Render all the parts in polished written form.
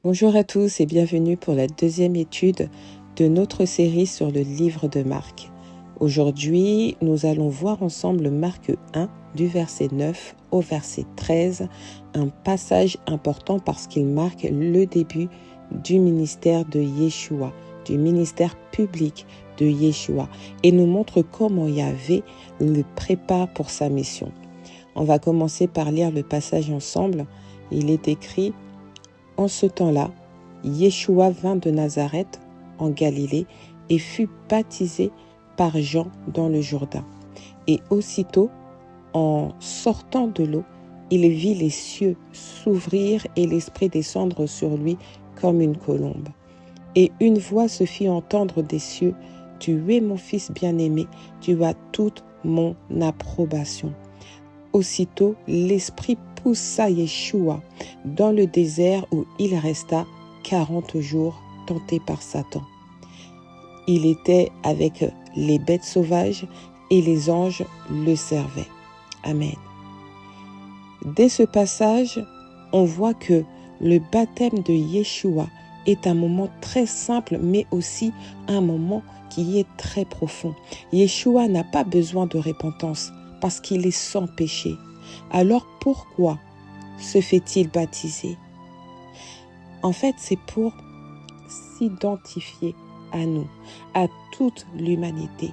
Bonjour à tous et bienvenue pour la deuxième étude de notre série sur le livre de Marc. Aujourd'hui, nous allons voir ensemble Marc 1 du verset 9 au verset 13, un passage important parce qu'il marque le début du ministère de Yeshua, du ministère public de Yeshua, et nous montre comment Yahvé le prépare pour sa mission. On va commencer par lire le passage ensemble. Il est écrit: en ce temps-là, Yeshua vint de Nazareth en Galilée et fut baptisé par Jean dans le Jourdain. Et aussitôt, en sortant de l'eau, il vit les cieux s'ouvrir et l'Esprit descendre sur lui comme une colombe. Et une voix se fit entendre des cieux: « Tu es mon Fils bien-aimé, tu as toute mon approbation. » Aussitôt, l'Esprit poussa Yeshua dans le désert où il resta 40 jours tenté par Satan. Il était avec les bêtes sauvages et les anges le servaient. Amen. Dès ce passage, on voit que le baptême de Yeshua est un moment très simple, mais aussi un moment qui est très profond. Yeshua n'a pas besoin de repentance parce qu'il est sans péché. Alors pourquoi se fait-il baptiser? En fait, c'est pour s'identifier à nous, à toute l'humanité.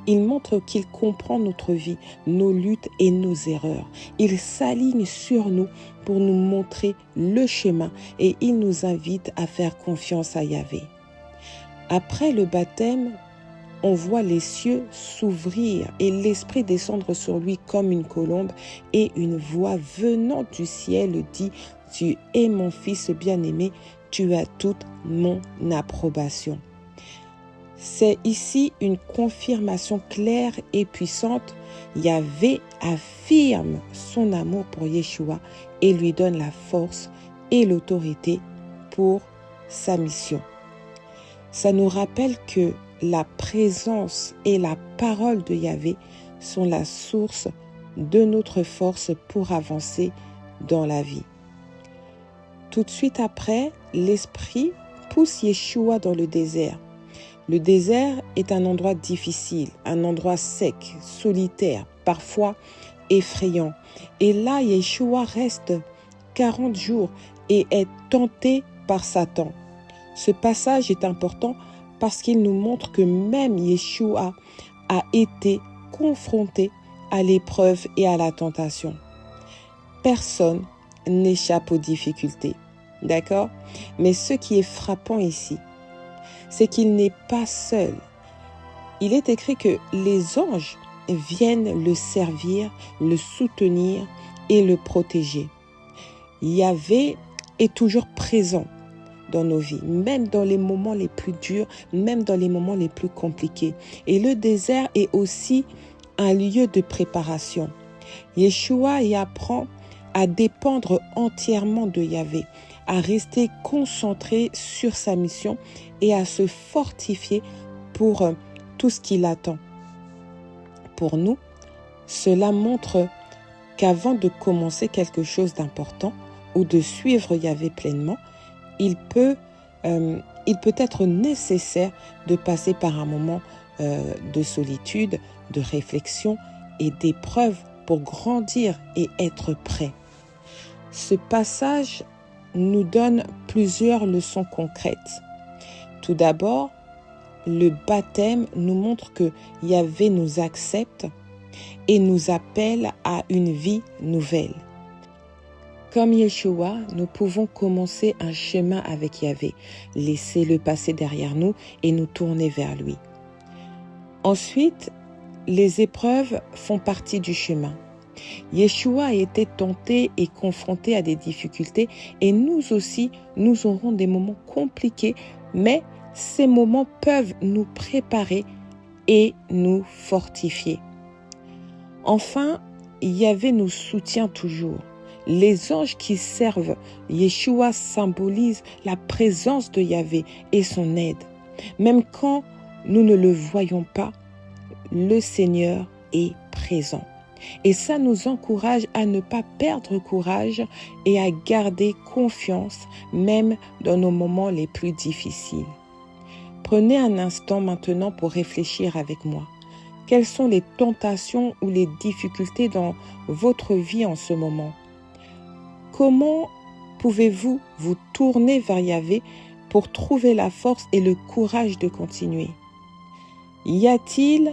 Il montre qu'il comprend notre vie, nos luttes et nos erreurs. Il s'aligne sur nous pour nous montrer le chemin et il nous invite à faire confiance à Yahvé. Après le baptême, on voit les cieux s'ouvrir et l'Esprit descendre sur lui comme une colombe, et une voix venant du ciel dit: « Tu es mon Fils bien-aimé, tu as toute mon approbation. » C'est ici une confirmation claire et puissante. Yahvé affirme son amour pour Yeshua et lui donne la force et l'autorité pour sa mission. Ça nous rappelle que la présence et la parole de Yahvé sont la source de notre force pour avancer dans la vie. Tout de suite après, l'Esprit pousse Yeshua dans le désert. Le désert est un endroit difficile, un endroit sec, solitaire, parfois effrayant. Et là, Yeshua reste 40 jours et est tenté par Satan. Ce passage est important parce qu'il nous montre que même Yeshua a été confronté à l'épreuve et à la tentation. Personne n'échappe aux difficultés, d'accord? Mais ce qui est frappant ici, c'est qu'il n'est pas seul. Il est écrit que les anges viennent le servir, le soutenir et le protéger. Yahvé est toujours présent dans nos vies, même dans les moments les plus durs, même dans les moments les plus compliqués. Et le désert est aussi un lieu de préparation. Yeshua y apprend à dépendre entièrement de Yahvé, à rester concentré sur sa mission et à se fortifier pour tout ce qui l'attend. Pour nous, cela montre qu'avant de commencer quelque chose d'important ou de suivre Yahvé pleinement, il peut être nécessaire de passer par un moment de solitude, de réflexion et d'épreuve pour grandir et être prêt. Ce passage nous donne plusieurs leçons concrètes. Tout d'abord, le baptême nous montre que Yahvé nous accepte et nous appelle à une vie nouvelle. Comme Yeshua, nous pouvons commencer un chemin avec Yahvé, laisser le passé derrière nous et nous tourner vers lui. Ensuite, les épreuves font partie du chemin. Yeshua a été tenté et confronté à des difficultés, et nous aussi, nous aurons des moments compliqués, mais ces moments peuvent nous préparer et nous fortifier. Enfin, Yahvé nous soutient toujours. Les anges qui servent Yeshua symbolisent la présence de Yahvé et son aide. Même quand nous ne le voyons pas, le Seigneur est présent. Et ça nous encourage à ne pas perdre courage et à garder confiance, même dans nos moments les plus difficiles. Prenez un instant maintenant pour réfléchir avec moi. Quelles sont les tentations ou les difficultés dans votre vie en ce moment? Comment pouvez-vous vous tourner vers Yahvé pour trouver la force et le courage de continuer? Y a-t-il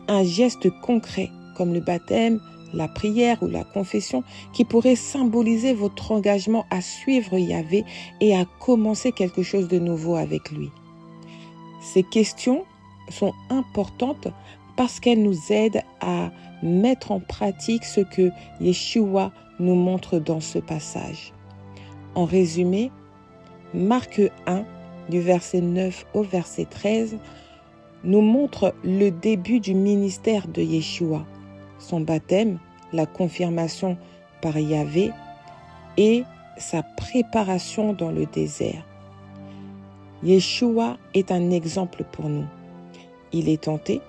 un geste concret, comme le baptême, la prière ou la confession, qui pourrait symboliser votre engagement à suivre Yahvé et à commencer quelque chose de nouveau avec lui? Ces questions sont importantes parce qu'elles nous aident à mettre en pratique ce que Yeshua nous montre dans ce passage. En résumé, Marc 1, du verset 9 au verset 13, nous montre le début du ministère de Yeshua, son baptême, la confirmation par Yahvé et sa préparation dans le désert. Yeshua est un exemple pour nous. Il est tenté,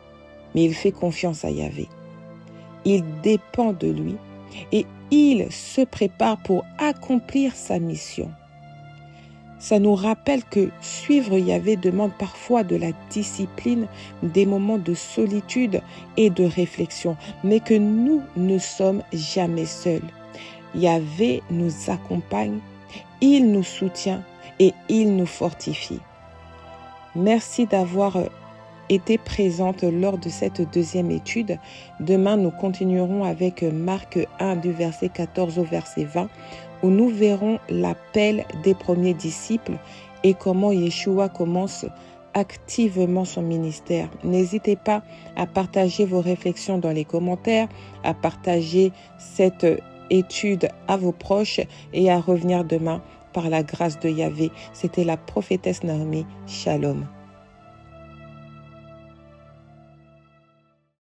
mais il fait confiance à Yahvé. Il dépend de lui et il se prépare pour accomplir sa mission. Ça nous rappelle que suivre Yahvé demande parfois de la discipline, des moments de solitude et de réflexion, mais que nous ne sommes jamais seuls. Yahvé nous accompagne, il nous soutient et il nous fortifie. Merci d'avoir été présente lors de cette deuxième étude. Demain, nous continuerons avec Marc 1 du verset 14 au verset 20, où nous verrons l'appel des premiers disciples et comment Yeshua commence activement son ministère. N'hésitez pas à partager vos réflexions dans les commentaires, à partager cette étude à vos proches et à revenir demain par la grâce de Yahvé. C'était la prophétesse Naomi. Shalom.